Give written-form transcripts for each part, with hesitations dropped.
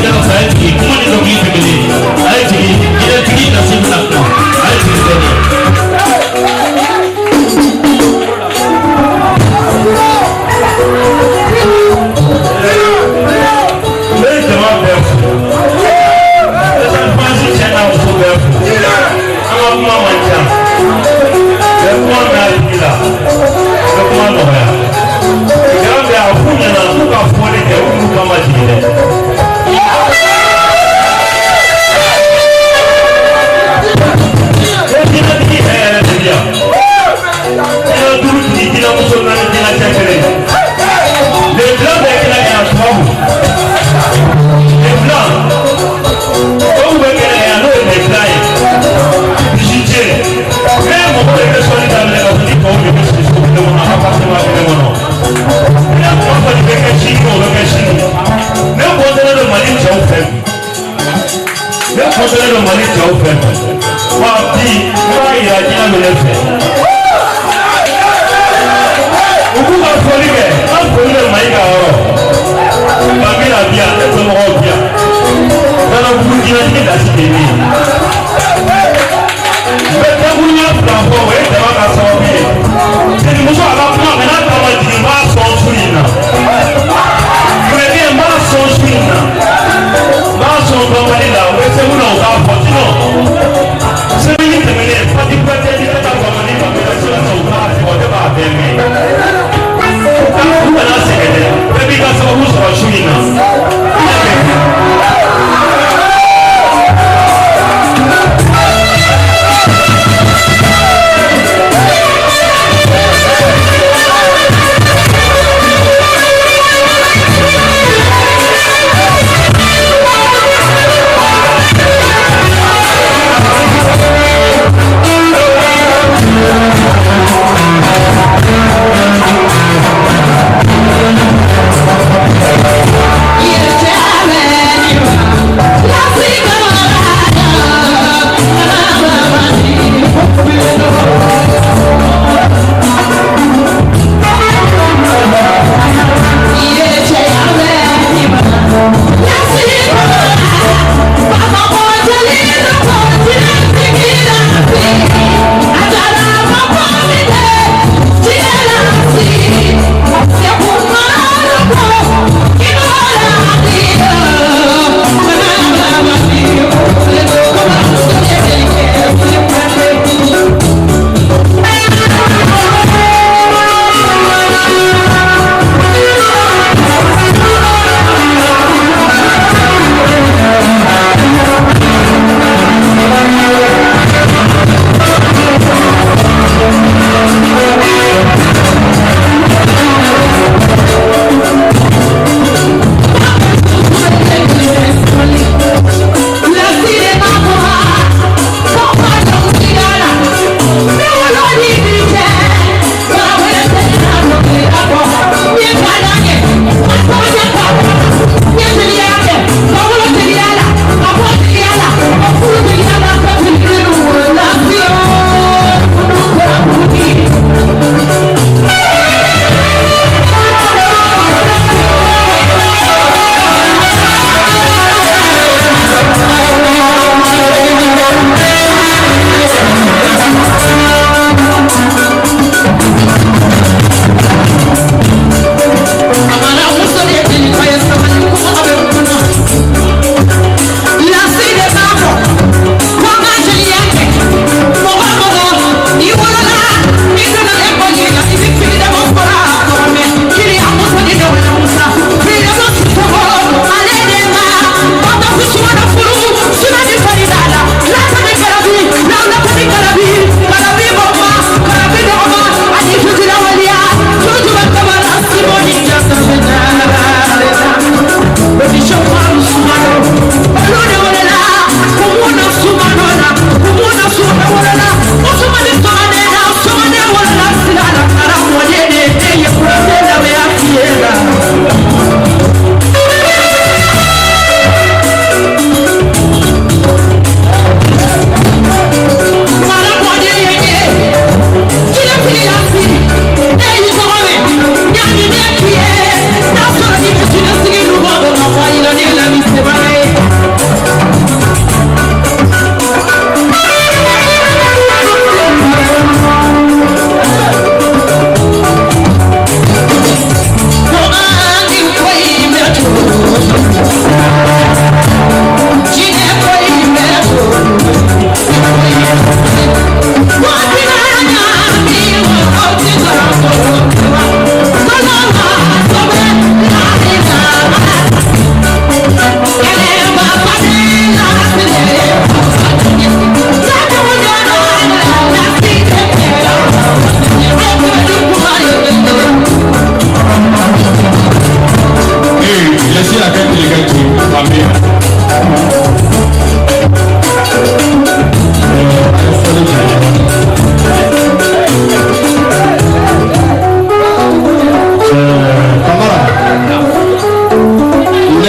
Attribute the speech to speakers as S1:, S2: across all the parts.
S1: Hey!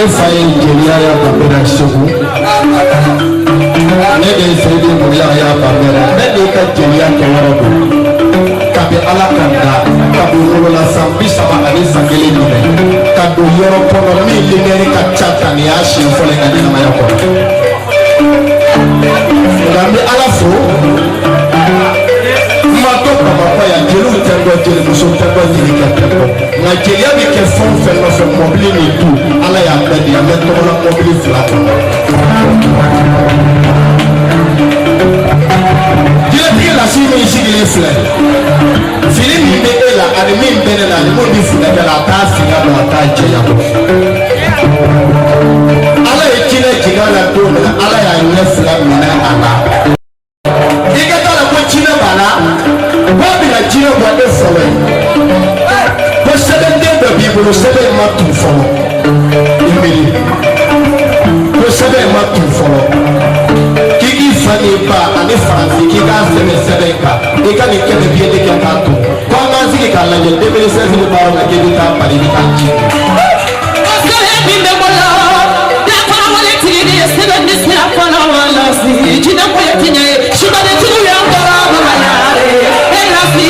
S1: faye jeliya ya babera segu ne de sebe muya ya babera ne de ka jeliya kewara do kabe ala kanda kabe wolola sambi sama ani sangele nyine kado yoro pono mi lingeri ka chata ni ashi fole ngani na mayako ngambi ala fo mato papa ya jelu tembo jelu muso tembo nyine ka tembo na jeliya bi ke fon fe no fe mobile ni tu ala ya mbedi ya meto na mobile flat jele bi la si mi sigile flat fili mi be ela ani mi bene na mo bi fula la ta siga no ta jeya ala e kile jiga la do na ala ya ne flat mi na ala igata la ko chine bala ko bi la chine ko de fowe ko seben de be bi ko seben ma tu fowe imeli ko seben ma tu fowe kiki fani ba ani franci ki ga seben ka e ka ni ke de bi de ka to ko ma sigi ka la je de be se se ba ro ke di ta pari di ka chi
S2: so happy me bola la pa wale ti ni seben ni se pa na wala si ji na ko yetinya shi ba de ti ya ngara ba ya re elasi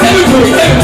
S3: Everybody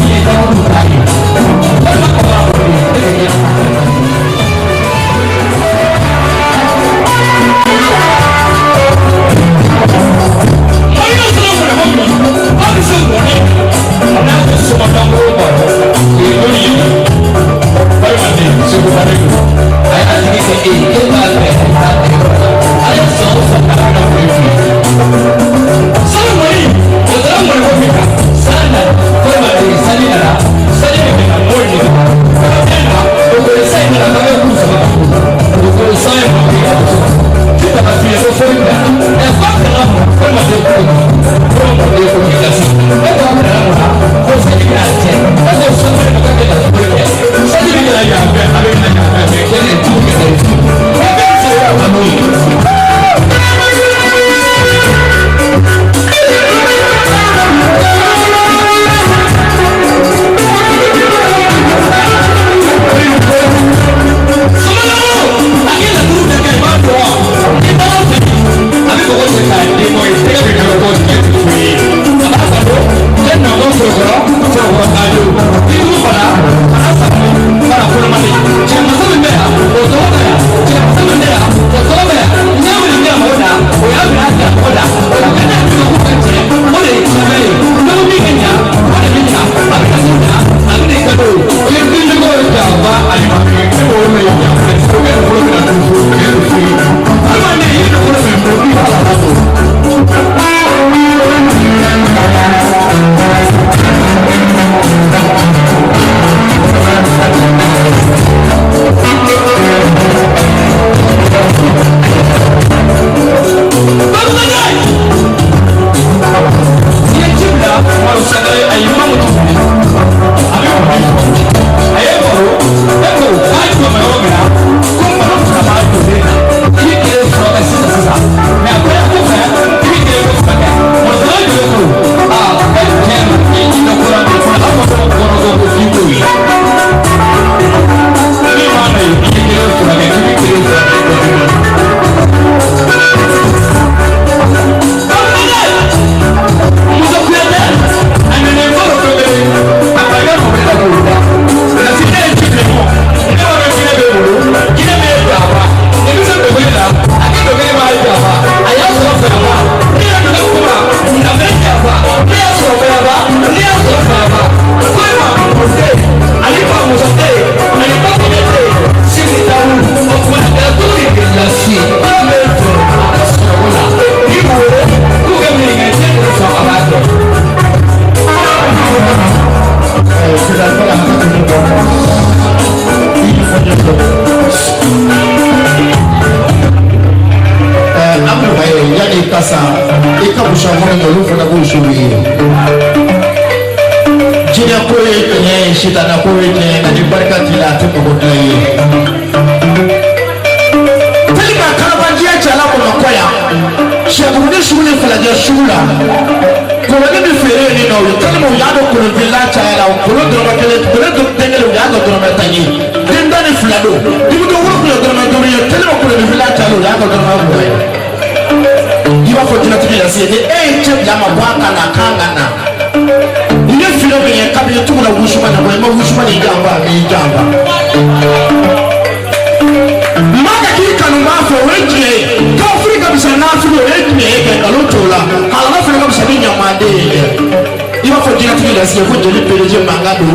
S1: do dimuto wuro ko do na do ye tele ko le villa chalo ya ko do na ko iba fo tina tiki la siete che la ma bwaka na kanga na ile filo be ya kabi tu la wushuma na ma wushuma ni jamba maka ki kanu ma fo weje ka Afrika bisa na filo weje ke kalotola hala na filo ka bisa ni nyamande iba fo tina tiki la siete fo jeli pereje mangado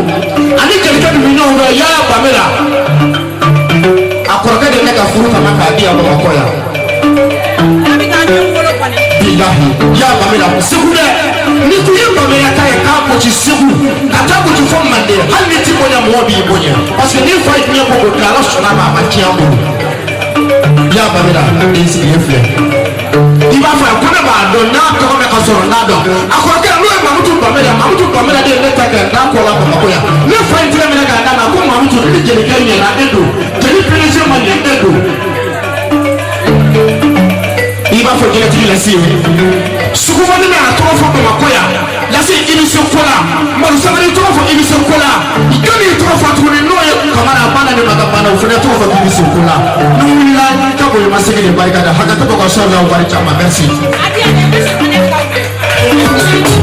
S1: ani kelika du mino ro ya pamela akoroka de ka furu kama ka dia ko makoya bilahi ya pamela sikude ni kuye pamela kai ka ko ci siku ata ko ci fo mande hal ni ti bonya mo bi bonya parce que ni fight ni ko ko kala sona ma ma ti amu ya pamela ni si yefle iba fa ko na ba do na ko me ka soro na do akoroka no mamutu pamela de leta ka na ko la makoya ni fight ni me ka na ko mamutu ni jeli kai ni na edo jeli pereje ma ni edo iba fo jeli ti la siwe sukufa ni na to fo ko makoya la si émission kola maru sabari to fo émission kola ikani to fo to ni no kamara bana ni magabana ufanya to fo émission kola nulla ka ko masigi de barika da haka to ko sha Allah bari chama merci Ika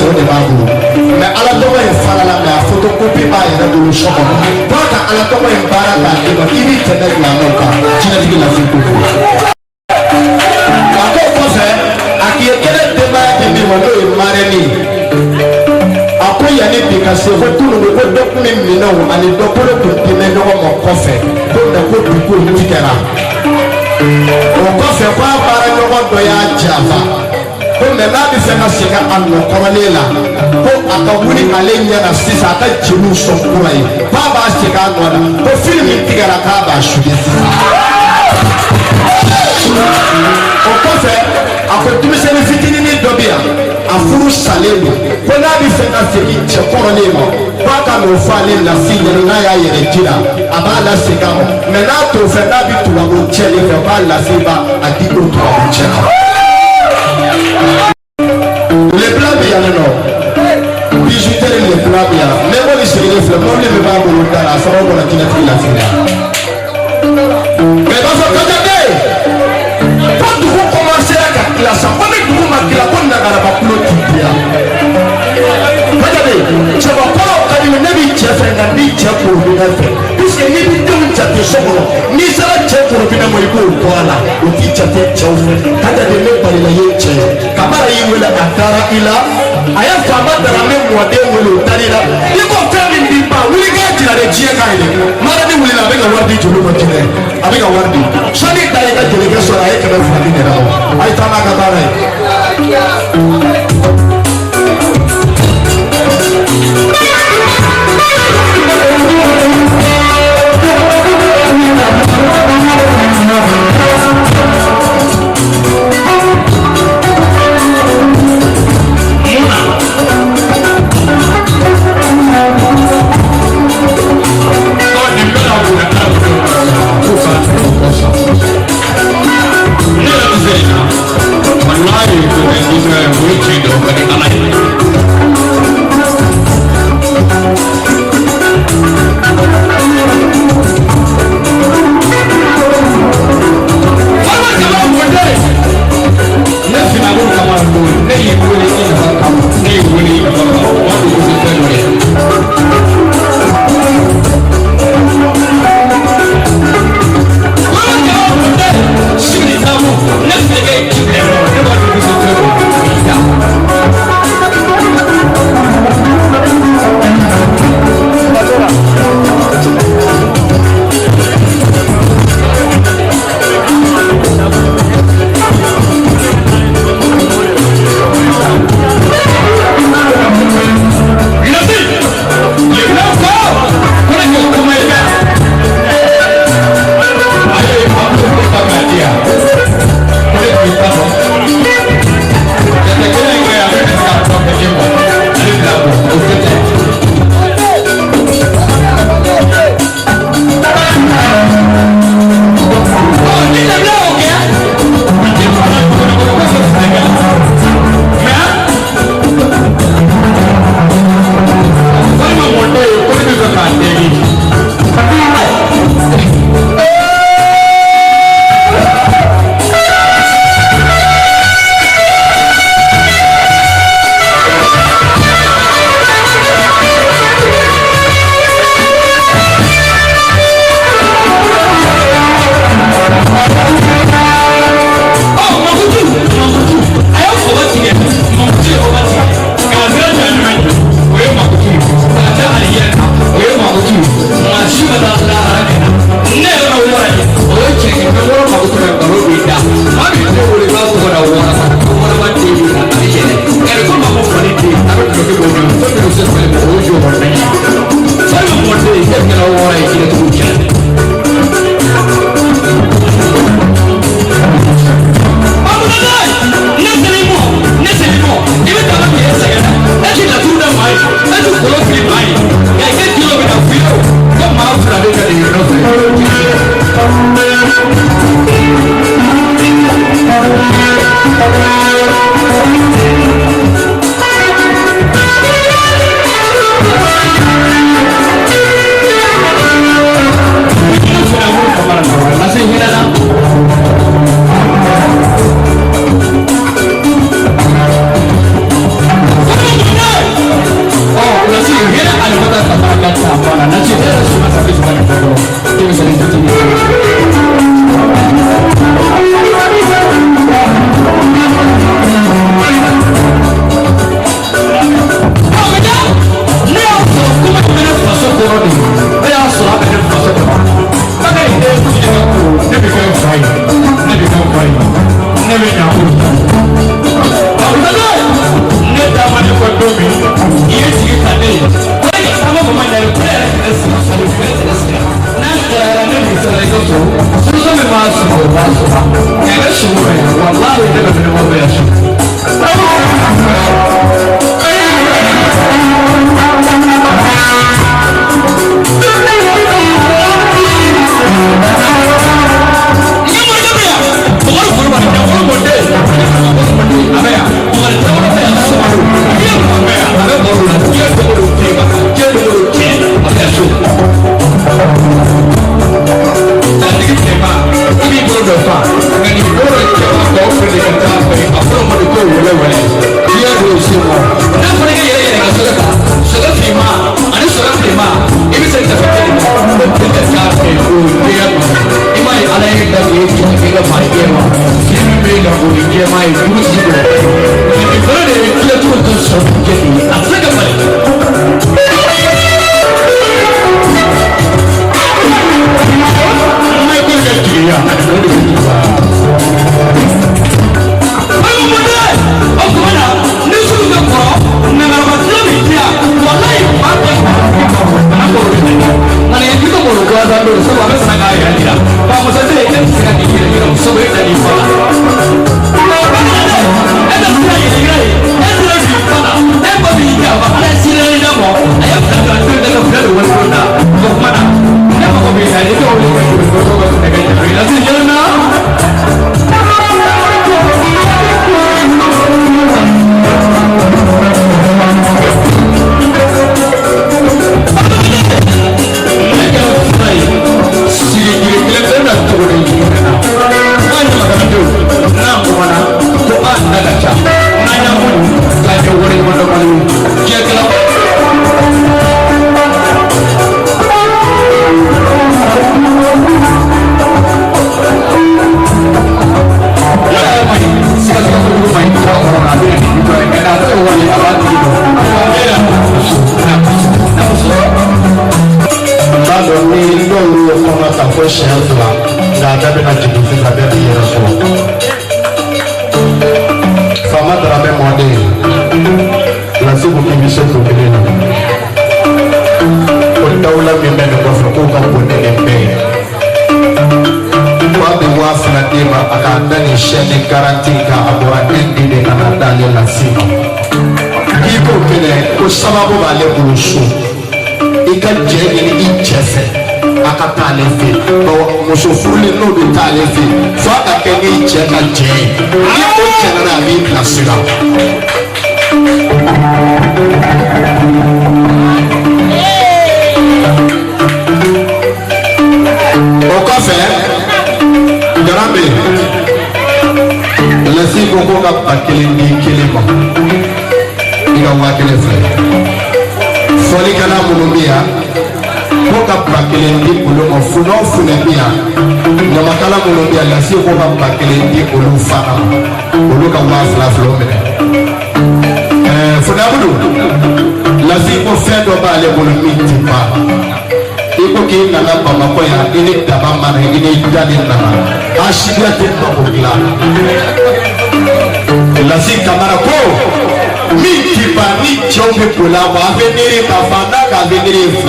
S1: kyerɛ de baabu mɛ ala tɔgɔ in fara la mɛ a photocopie b'a yɛrɛ bolo so kɔnɔ f'a ka ala tɔgɔ in baara k'a d'i ma k'i b'i tɛmɛ dilannaw kan jinɛtigi lafiya ko fɔ. a ko kɔfɛ a k'i ye kɛnɛ denbaya di min ma n'o ye marɛni a ko yanni bi ka se ko tunu ko dɔ kun bɛ minɛnw ani dɔ bolo kun dimɛ ɲɔgɔn ma kɔfɛ ko mɛ ko bi ko tigɛra o kɔfɛ ko a baara ɲɔgɔn dɔ y'a janfa ko mɛ n'a bɛ fɛ ka segin a nɔ kɔrɔlen la ko a ka wuli ale ɲɛna sisan a ka jeliw sɔn kura ye k'a b'a segin a nɔ la ko fili min tigɛra k'a b'a suye sisan. o kɔfɛ a ko denmisɛnnin fitinin dɔ bɛ yan a furu salen don ko n'a bɛ fɛ ka segin cɛ kɔrɔlen ma k'a ka n'o fɔ ale lasi ɲɛna n'a y'a yɛrɛ ji la a b'a lasegin a ma mɛ n'a t'o fɛ n'a bɛ tubabu cɛ de fɛ k'a lase ba a di o tubabu cɛ ma. le blanc bɛ yan nɔ bijouterie le blanc bɛ yan mɛ ko ni sigilen filɛ mɔbili min b'a bolo da la a sababu kɔnɔ jinɛtigi lafiya. mɛ i b'a fɔ kajabe ko dugu commencera ka tila sa ko ni dugu ma tila ko nagaraba kulo t'i diya. kajabe cɛbakɔrɔw ka di ne b'i cɛ fɛ nka n b'i cɛ korobinɛ fɛ puisque n'i bɛ denw jate so kɔnɔ n'i sera cɛ korobinɛ ma i b'o bɔ a la o t'i jate cɛw fɛ kajabe ne balila ye cɛ ye kabara y'i wele a taara i la a ye faama darame mɔden wele o taara i la i ko fɛn min b'i ban wuli k'a jira de diɲɛ kan ye maradi wulila a bɛ ka wari di joli ma jinɛ a bɛ ka wari di sɔnni da ye ka jelikɛ sɔrɔ a ye 200 di yɛrɛ ma a ye taa n'a ka baara ye.
S3: Wallahi,
S1: ka boli jɛma ye kurusi dɔ nin fana de ye tilacogo dɔ sɔrɔ jɛni a tɛ se ka bali ma ko ka jigiya o de bɛ jigiya ayi mo dɛ o kuma na ni sugu bɛ kɔrɔ nana tila bɛ diya walayi fa bɛ kana ko de bɛ nana ye kiko mɔlu kura da do sabu a bɛ sɛnɛ k'a yɛrɛ jira ba masakɛ ye e tɛ se ka k'i yɛrɛ yira o sabu e tɛ n'i fa la e tɛ se ka yɛrɛ yira ye e tɛ se k'i fa la e ba b'i jɛ a ba ala ye sini yɛrɛ lamɔ a y'a fila fila fɛn fɛn fila de wari ko da o kuma na ne mago b'i la e tɛ o de wari ko da o ka nɛgɛ jɛ i la se jɛn na.
S3: Sababu b'ale bolo so i ka jɛ ɲini i cɛ fɛ a ka taa ale fɛ muso furulen n'o bɛ taa ale fɛ fo a ka kɛ n'i cɛ ka jɛ ye ni o cɛ nana a b'i bilasira. o kɔfɛ jara bɛ yen lasi ko ko ka ba kelen di kelen ma i ka 1000 filɛ. Fɔlikɛla minnu bɛ yan ko ka ba kelen di olu ma funɛ o funɛ bɛ yan ɲamakala minnu bɛ yan lase ko ka ba kelen di olu fana ma olu ka 2000 minɛ. Funabulu lase ko fɛn dɔ b'ale bolo min ti ban i ko k'i nana Bamakɔ yan i ni daba mana i ni dali nana a sidiya tɛ mako dilan lase Kamara ko. Min ti ban ni cɛw bɛ bola wa avenir k'a fɔ n'a ka avenir ye 2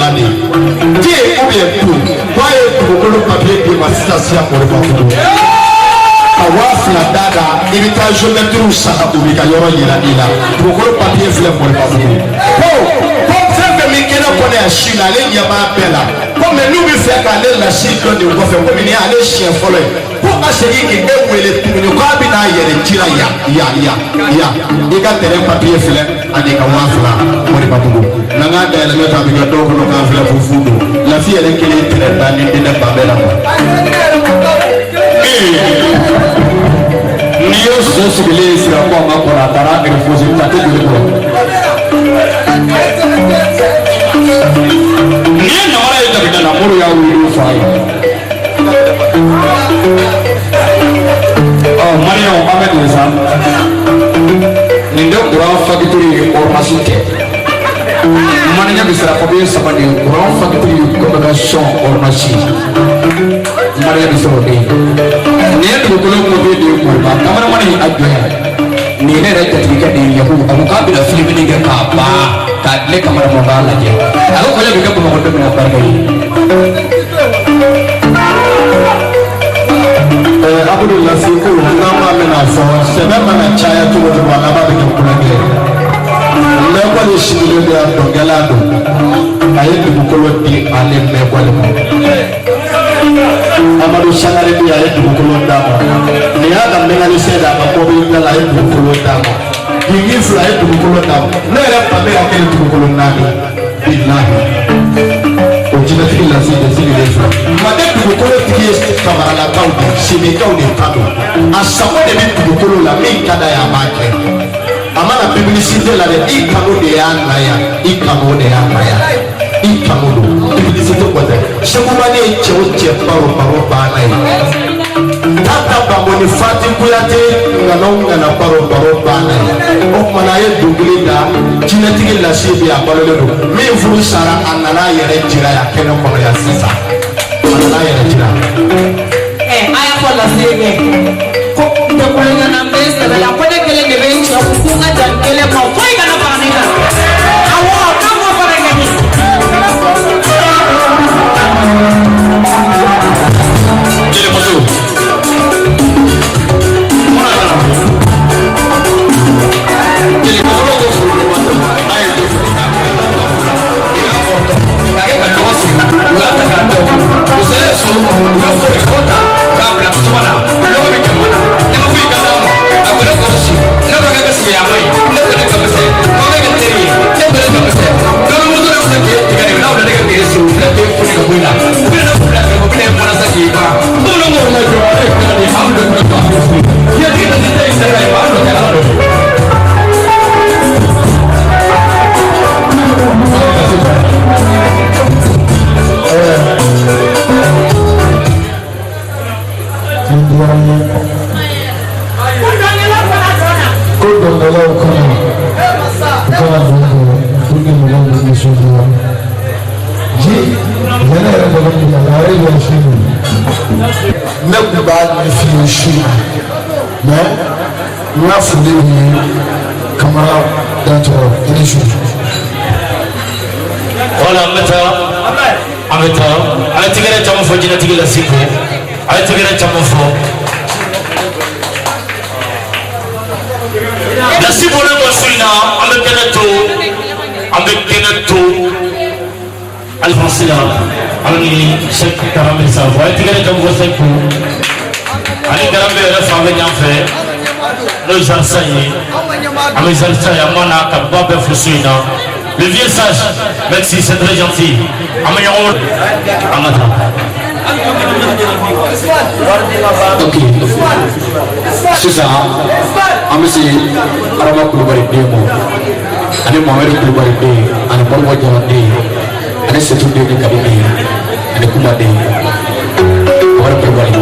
S3: de ye ou bien tout k'a ye dugukolo papier di ma sisan siya Moribabugu ka 2000 d'a kan i bɛ taa géomètre san u b'i ka yɔrɔ yira i la dugukolo papier filɛ Moribabugu ko fɛn fɛn min kɛnɛ kɔnɔ yan Chine ale ɲɛ b'a bɛɛ la ko mais n'u bɛ fɛ k'ale lasi dɔn nin kɔfɛ komi nin y'ale siɲɛ fɔlɔ ye ko ka segin k'i e wele tuguni k'a bɛna yɛrɛ ci la yan i ka terrain papier filɛ ani ka 2000 Moribabugu n'an k'a dayɛlɛ ne ta bɛ kɛ dɔw kɔnɔ k'an filɛ fufu don lafi yɛrɛ kelen terrain ba ni den ba bɛɛ la ma. N'i y'o so sigilen ye sira ko a ma kɔrɔ a taara exposé ta tɛ joli kɔrɔ. N'i ye namara ye Dabida la Mori y'a wuli fa ye. Mariam an bɛ nin san nin de courant facture ye ordonnance kɛ maniya bɛ sira papier 3 de courant facture ye communication ordonnance mariya bɛ sɔrɔ den nin ye dugukolo papier de ye Moriba kamaleman ye a jɔnya nin ne yɛrɛ jatigikɛ de ye Yakubu a ko k'a bɛna filmini kɛ k'a ban k'a dilen kamaleman b'a lajɛ a ko kɔɲɔ bɛ kɛ Bamakɔ don min na barika ye. Abudu lase ko n'an b'a mɛn a fɔ sɛbɛn mana caya cogo o cogo a laban bɛ kɛ kulonkɛ mɛkɔli sigilen bɛ yan dɔnkɛla don a ye dugukolo di ale mɛkɔli ma Amadu Sangare bi a ye dugukolo d'a ma nin y'a ka mécanicien d'a ma mobili dilan a ye dugukolo d'a ma gigi 2 a ye dugukolo d'a ma ne yɛrɛ fa bɛ ka kɛ dugukolo 4 bilahi. O jinɛtigi lase de sigilen filɛ mande dugukolo tigi ye kamaralakaw de sebekaw de ta don a sago de bɛ dugukolo la min ka d'a ye a b'a kɛ a mana publicité la dɛ i kanu de y'a na yan i kanu de y'a na yan i kanu don publicité ko tɛ Sekumani ye cɛw cɛ baro banna ye Fata Bamoni Fati Kuyate ngana baro bana o kuma na ye dogili da jinɛtigi lase bi a balolen don min furu sara a nana yɛrɛ jira ya kɛnɛ kɔnɔ ya sisan a nana yɛrɛ jira
S2: a y'a fɔ lase kɛ ko tɛ kulonkɛ na n bɛ sɛbɛn la ko ne kelen de bɛ n cɛ fo n ka jan kelen ma foyi kana fara ne kan awɔ k'an m'o fara kɛ ɲɛ.
S3: Jelimuso.
S1: Le vieux sage, merci, c'est très gentil. Ok. C'est ça. Amesi, Arama Kulubari Demo. Ane Mohamed Kulubari Day, Ane Bolwa Jalan Day, Ane Setu Day de Kabini, Ane Kuma Day. Orang Kulubari.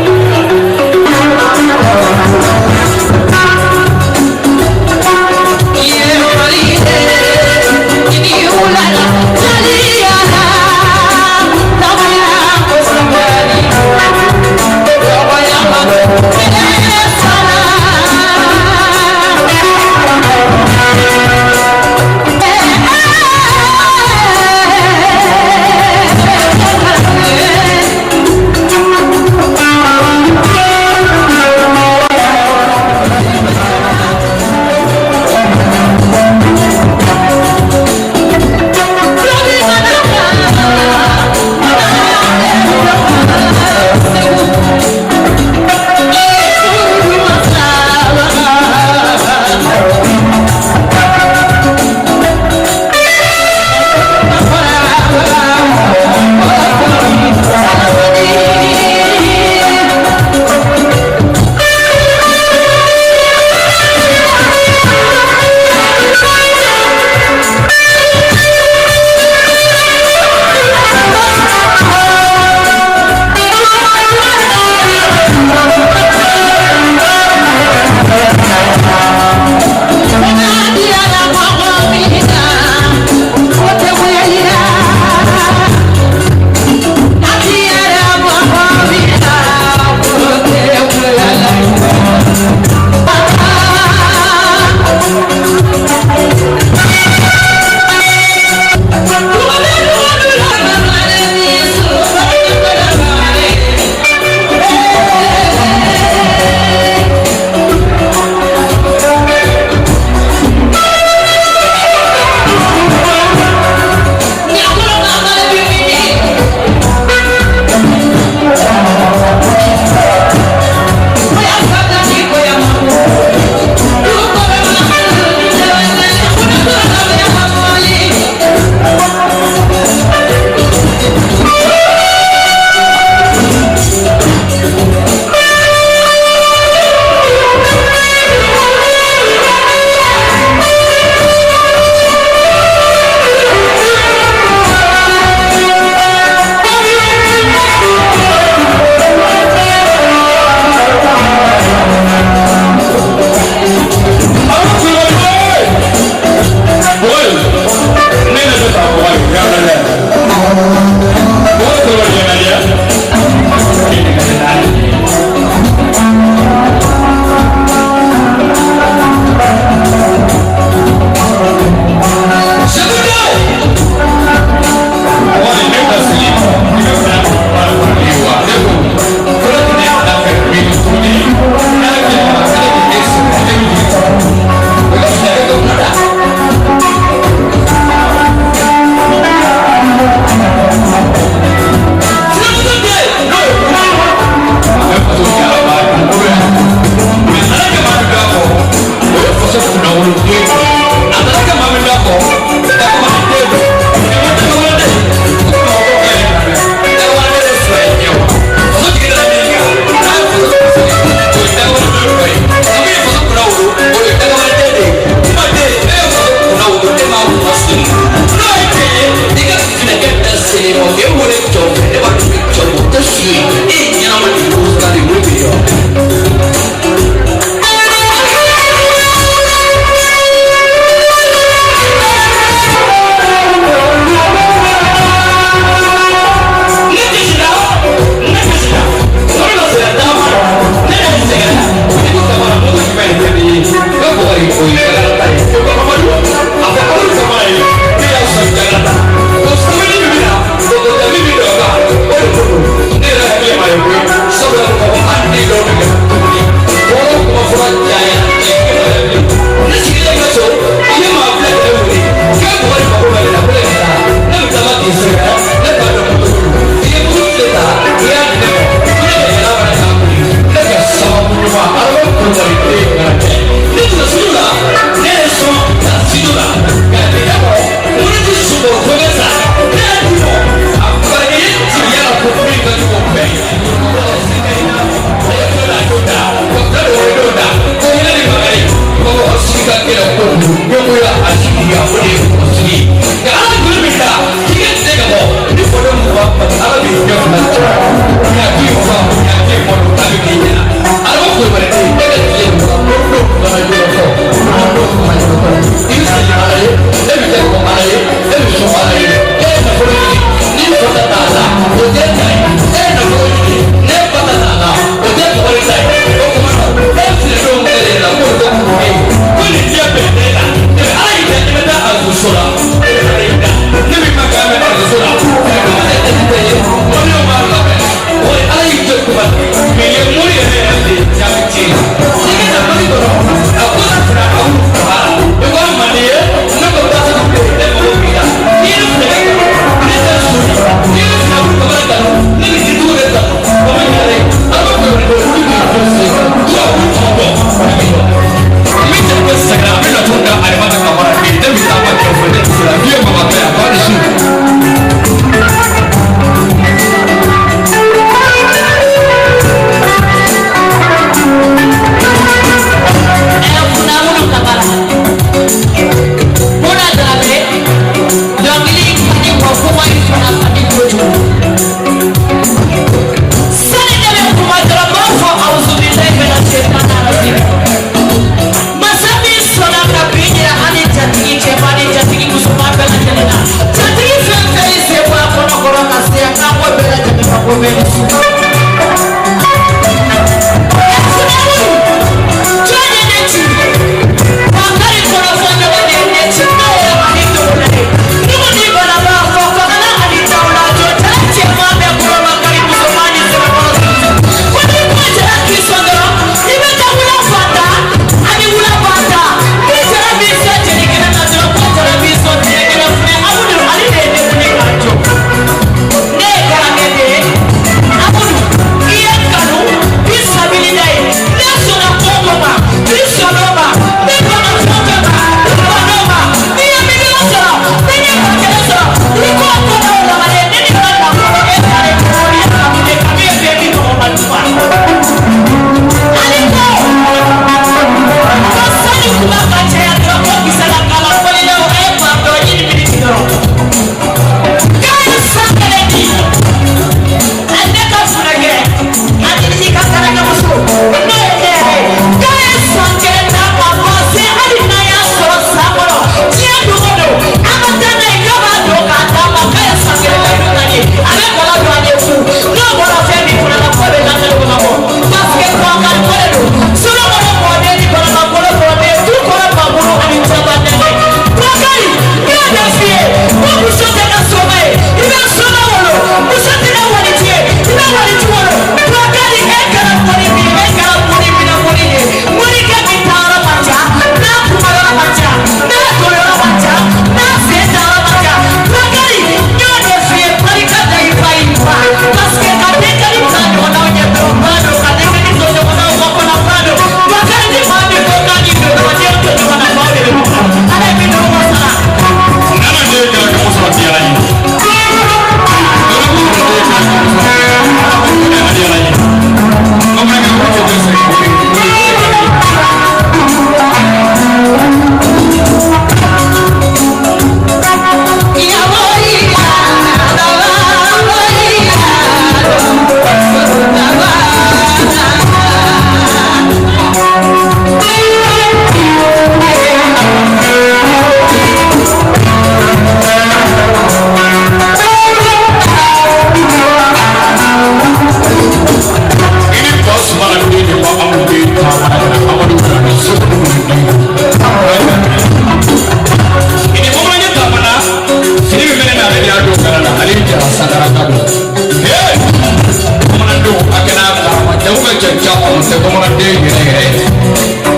S3: on the woman day.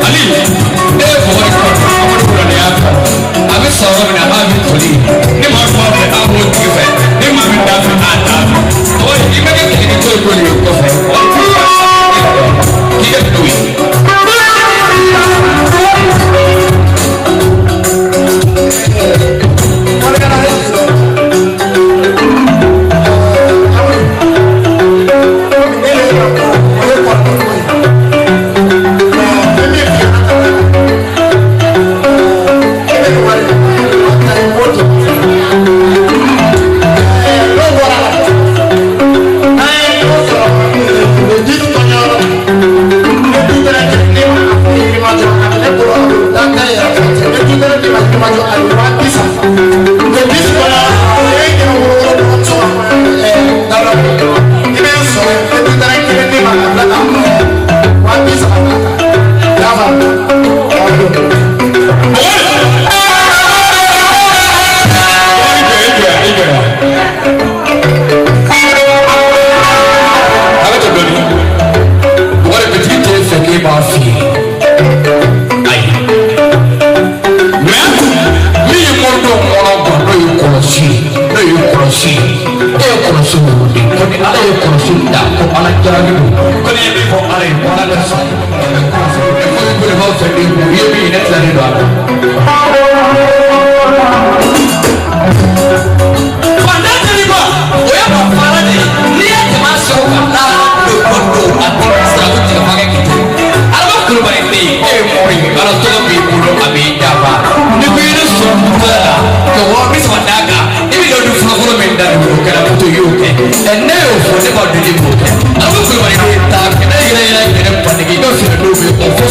S3: Ali, therefore, I was sorry and I have it to leave. They must have the apple given. They must be done for that. Or even if they go to you, he can do it.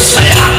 S2: Saya